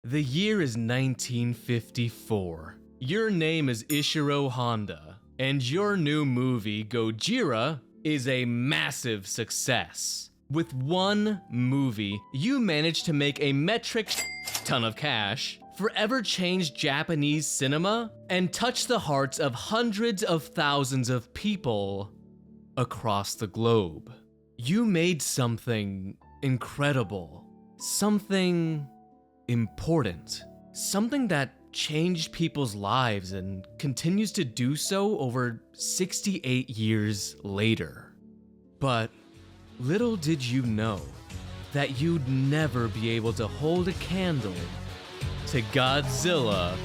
The year is 1954. Your name is Ishiro Honda, and your new movie, Gojira, is a massive success. With one movie, you managed to make a metric ton of cash, forever change Japanese cinema, and touch the hearts of hundreds of thousands of people across the globe. You made something incredible, something important, something that changed people's lives and continues to do so over 68 years later. But little did you know that you'd never be able to hold a candle to Godzilla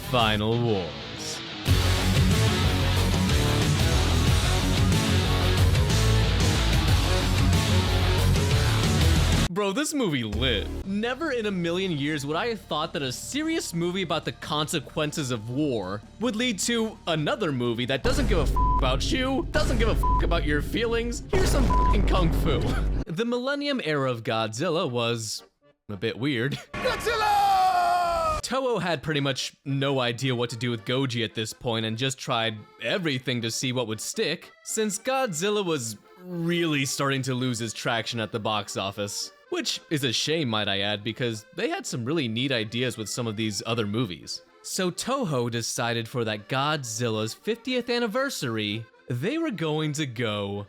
Final Wars. Bro, this movie lit. Never in a million years would I have thought that a serious movie about the consequences of war would lead to another movie that doesn't give a f about you, doesn't give a f about your feelings. Here's some f***ing kung fu. The Millennium era of Godzilla was a bit weird. Godzilla! Toho had pretty much no idea what to do with Goji at this point and just tried everything to see what would stick, since Godzilla was really starting to lose his traction at the box office. Which is a shame, might I add, because they had some really neat ideas with some of these other movies. So Toho decided for that Godzilla's 50th anniversary, they were going to go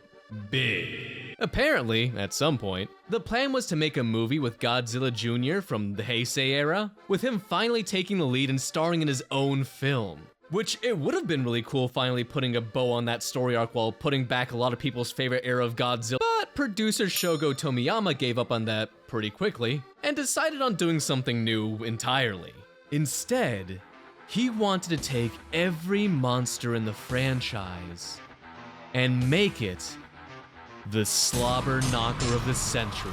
big. Apparently, at some point, the plan was to make a movie with Godzilla Jr. from the Heisei era, with him finally taking the lead and starring in his own film. Which, it would have been really cool finally putting a bow on that story arc while putting back a lot of people's favorite era of Godzilla, but producer Shogo Tomiyama gave up on that pretty quickly and decided on doing something new entirely. Instead, he wanted to take every monster in the franchise and make it the slobber knocker of the century.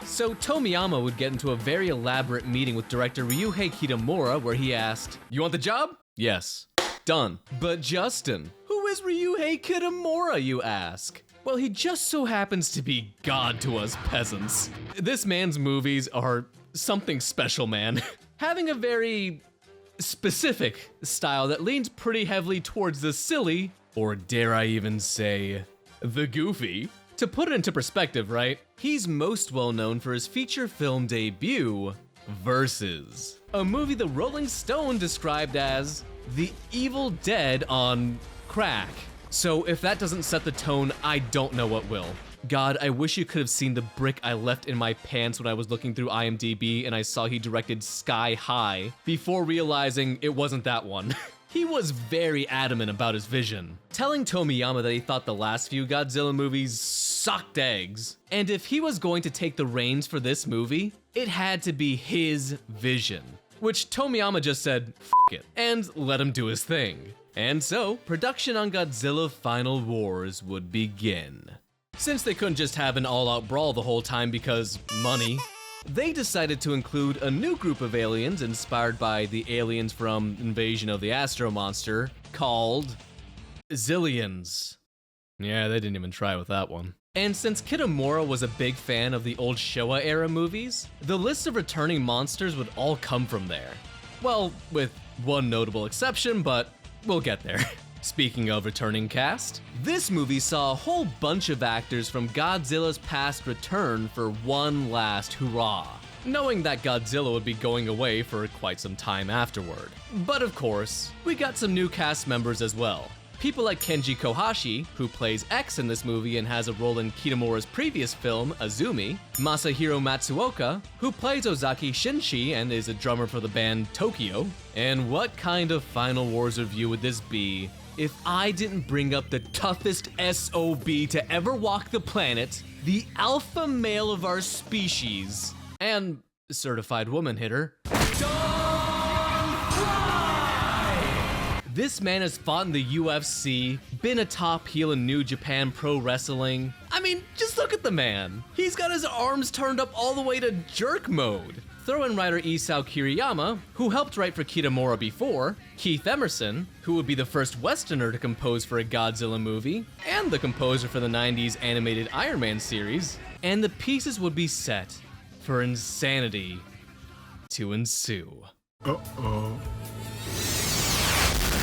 So Tomiyama would get into a very elaborate meeting with director Ryuhei Kitamura where he asked, "You want the job?" "Yes." "Done." "But Justin, who is Ryuhei Kitamura, you ask?" Well, he just so happens to be God to us peasants. This man's movies are something special, man. Having a very specific style that leans pretty heavily towards the silly, or dare I even say, the goofy. To put it into perspective, right? He's most well known for his feature film debut, Versus, a movie the Rolling Stone described as the Evil Dead on crack. So if that doesn't set the tone, I don't know what will. God, I wish you could have seen the brick I left in my pants when I was looking through IMDb and I saw he directed Sky High before realizing it wasn't that one. He was very adamant about his vision, telling Tomiyama that he thought the last few Godzilla movies sucked eggs, and if he was going to take the reins for this movie, it had to be his vision. Which Tomiyama just said, "F it," and let him do his thing. And so, production on Godzilla Final Wars would begin. Since they couldn't just have an all-out brawl the whole time because money, they decided to include a new group of aliens inspired by the aliens from Invasion of the Astro Monster called Zillions. Yeah, they didn't even try with that one. And since Kitamura was a big fan of the old Showa era movies, the list of returning monsters would all come from there. Well, with one notable exception, but we'll get there. Speaking of returning cast, this movie saw a whole bunch of actors from Godzilla's past return for one last hurrah, knowing that Godzilla would be going away for quite some time afterward. But of course, we got some new cast members as well. People like Kenji Kohashi, who plays X in this movie and has a role in Kitamura's previous film, Azumi, Masahiro Matsuoka, who plays Ozaki Shinshi and is a drummer for the band Tokyo. And what kind of Final Wars review would this be if I didn't bring up the toughest SOB to ever walk the planet, the alpha male of our species, and certified woman hitter, This man has fought in the UFC, been a top heel in New Japan Pro Wrestling. I mean, just look at the man. He's got his arms turned up all the way to jerk mode. Throw in writer Isao Kiriyama, who helped write for Kitamura before, Keith Emerson, who would be the first Westerner to compose for a Godzilla movie, and the composer for the 90s animated Iron Man series, and the pieces would be set for insanity to ensue. Uh-oh.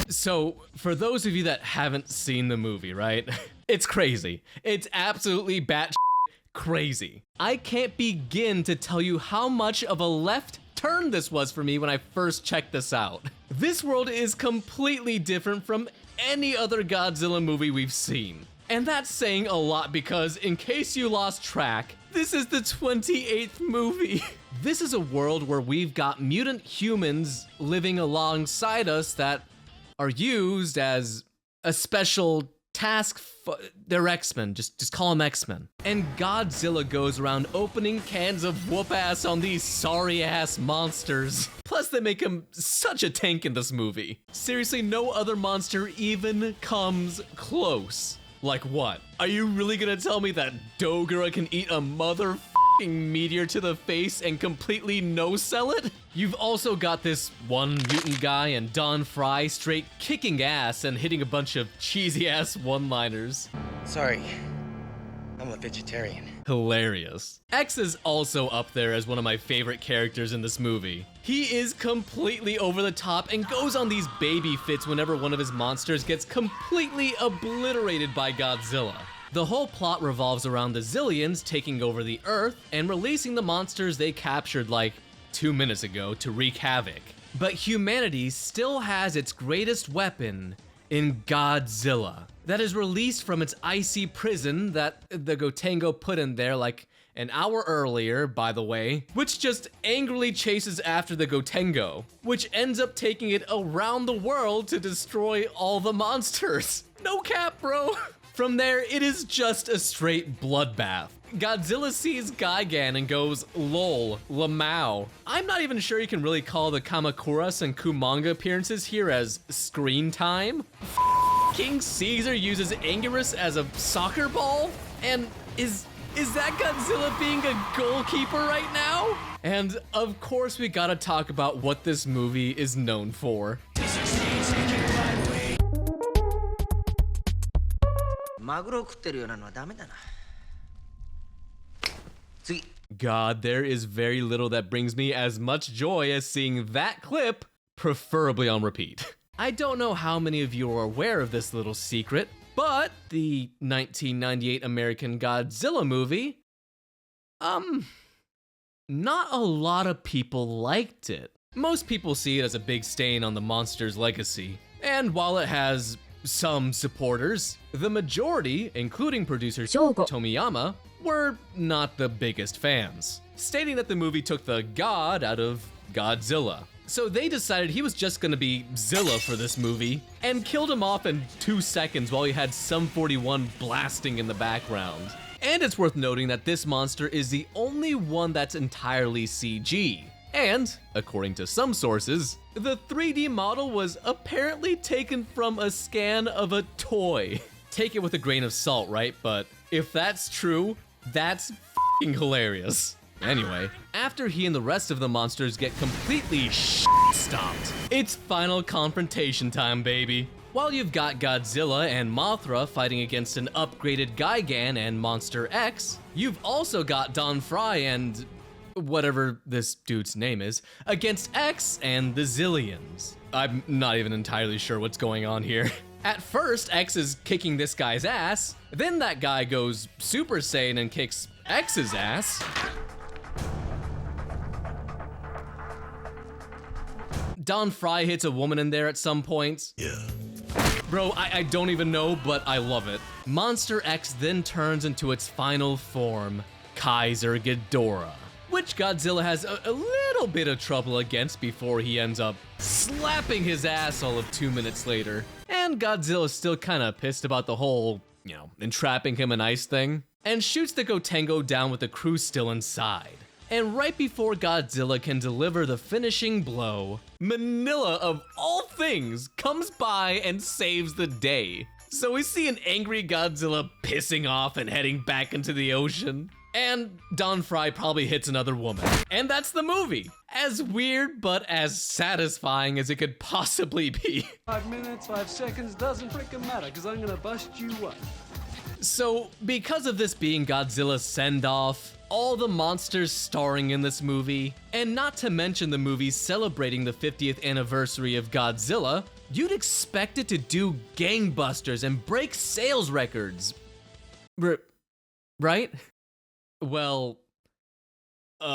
So, for those of you that haven't seen the movie, right? It's crazy. It's absolutely batshit crazy. I can't begin to tell you how much of a left turn this was for me when I first checked this out. This world is completely different from any other Godzilla movie we've seen. And that's saying a lot because, in case you lost track, this is the 28th movie. This is a world where we've got mutant humans living alongside us that are used as a special task. They're X-Men, just call them X-Men. And Godzilla goes around opening cans of whoop-ass on these sorry-ass monsters. Plus, they make him such a tank in this movie. Seriously, no other monster even comes close. Like what? Are you really gonna tell me that Dogura can eat a motherfucking meteor to the face and completely no-sell it? You've also got this one mutant guy and Don Fry straight kicking ass and hitting a bunch of cheesy-ass one-liners. Sorry, I'm a vegetarian. Hilarious. X is also up there as one of my favorite characters in this movie. He is completely over the top and goes on these baby fits whenever one of his monsters gets completely obliterated by Godzilla. The whole plot revolves around the Zillions taking over the Earth and releasing the monsters they captured like 2 minutes ago to wreak havoc. But humanity still has its greatest weapon in Godzilla that is released from its icy prison that the Gotengo put in there like an hour earlier, by the way, which just angrily chases after the Gotengo, which ends up taking it around the world to destroy all the monsters. No cap, bro. From there, it is just a straight bloodbath. Godzilla sees Gigan and goes, lol, lamau. I'm not even sure you can really call the Kamakuras and Kumanga appearances here as screen time. King Caesar uses Anguirus as a soccer ball? And is that Godzilla being a goalkeeper right now? And of course we gotta talk about what this movie is known for. God, there is very little that brings me as much joy as seeing that clip, preferably on repeat. I don't know how many of you are aware of this little secret, but the 1998 American Godzilla movie, not a lot of people liked it. Most people see it as a big stain on the monster's legacy, and while it has some supporters, the majority, including producer Tomiyama, were not the biggest fans, stating that the movie took the God out of Godzilla. So they decided he was just gonna be Zilla for this movie and killed him off in 2 seconds while he had Sum 41 blasting in the background. And it's worth noting that this monster is the only one that's entirely CG. And, according to some sources, the 3D model was apparently taken from a scan of a toy. Take it with a grain of salt, right? But if that's true, that's f***ing hilarious. Anyway, after he and the rest of the monsters get completely stomped, it's final confrontation time, baby. While you've got Godzilla and Mothra fighting against an upgraded Gigan and Monster X, you've also got Don Fry and whatever this dude's name is, against X and the Zillions. I'm not even entirely sure what's going on here. At first, X is kicking this guy's ass, then that guy goes Super Saiyan and kicks X's ass. Don Fry hits a woman in there at some point. Yeah. Bro, I don't even know, but I love it. Monster X then turns into its final form, Kaiser Ghidorah, which Godzilla has a little bit of trouble against before he ends up slapping his ass all of 2 minutes later. And Godzilla's still kinda pissed about the whole, entrapping him in ice thing, and shoots the Gotengo down with the crew still inside. And right before Godzilla can deliver the finishing blow, Manila, of all things, comes by and saves the day. So we see an angry Godzilla pissing off and heading back into the ocean. And Don Fry probably hits another woman. And that's the movie. As weird, but as satisfying as it could possibly be. 5 minutes, 5 seconds, doesn't freaking matter, because I'm gonna bust you up. So, because of this being Godzilla's send-off, all the monsters starring in this movie, and not to mention the movie celebrating the 50th anniversary of Godzilla, you'd expect it to do gangbusters and break sales records. Right? Well, the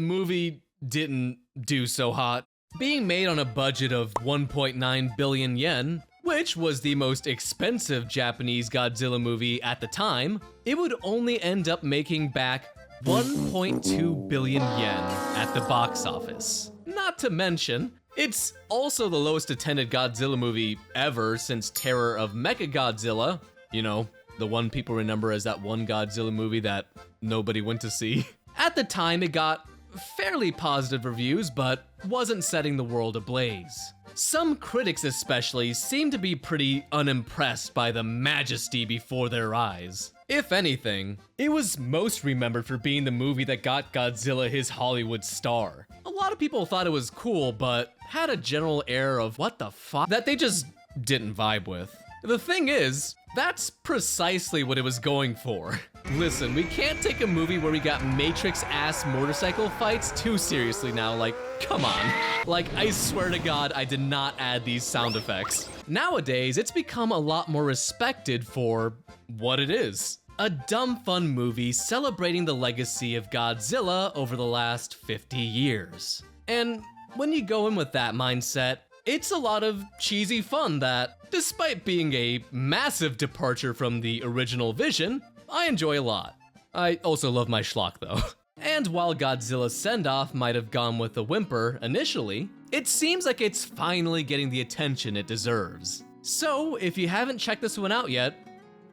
movie didn't do so hot. Being made on a budget of 1.9 billion yen, which was the most expensive Japanese Godzilla movie at the time, it would only end up making back 1.2 billion yen at the box office. Not to mention, it's also the lowest attended Godzilla movie ever since Terror of Mechagodzilla. You know, the one people remember as that one Godzilla movie that nobody went to see. At the time, it got fairly positive reviews, but wasn't setting the world ablaze. Some critics especially seem to be pretty unimpressed by the majesty before their eyes. If anything, it was most remembered for being the movie that got Godzilla his Hollywood star. A lot of people thought it was cool, but had a general air of what the fuck that they just didn't vibe with. The thing is, that's precisely what it was going for. Listen, we can't take a movie where we got Matrix-ass motorcycle fights too seriously now, like, come on. Like, I swear to God, I did not add these sound effects. Nowadays, it's become a lot more respected for what it is. A dumb fun movie celebrating the legacy of Godzilla over the last 50 years. And when you go in with that mindset, it's a lot of cheesy fun that, despite being a massive departure from the original vision, I enjoy a lot. I also love my schlock though. And while Godzilla's send-off might have gone with a whimper initially, it seems like it's finally getting the attention it deserves. So if you haven't checked this one out yet,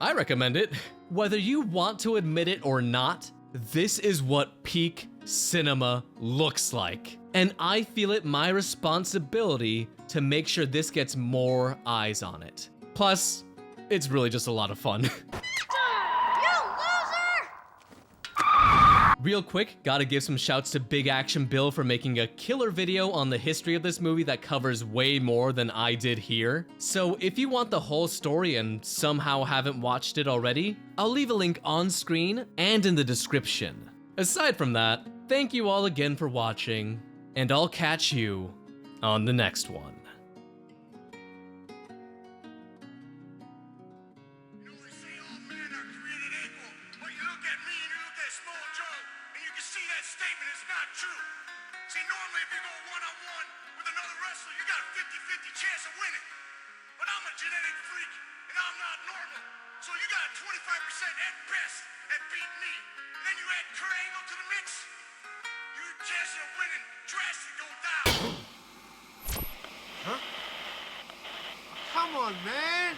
I recommend it. Whether you want to admit it or not, this is what peak cinema looks like. And I feel it my responsibility to make sure this gets more eyes on it. Plus, it's really just a lot of fun. Real quick, gotta give some shouts to Big Action Bill for making a killer video on the history of this movie that covers way more than I did here. So if you want the whole story and somehow haven't watched it already, I'll leave a link on screen and in the description. Aside from that, thank you all again for watching, and I'll catch you on the next one. Chance of winning. But I'm a genetic freak, and I'm not normal. So you got 25% at best at beating me. And then you add Kurt Angle to the mix, your chance of winning drastically go down. Huh? Come on, man.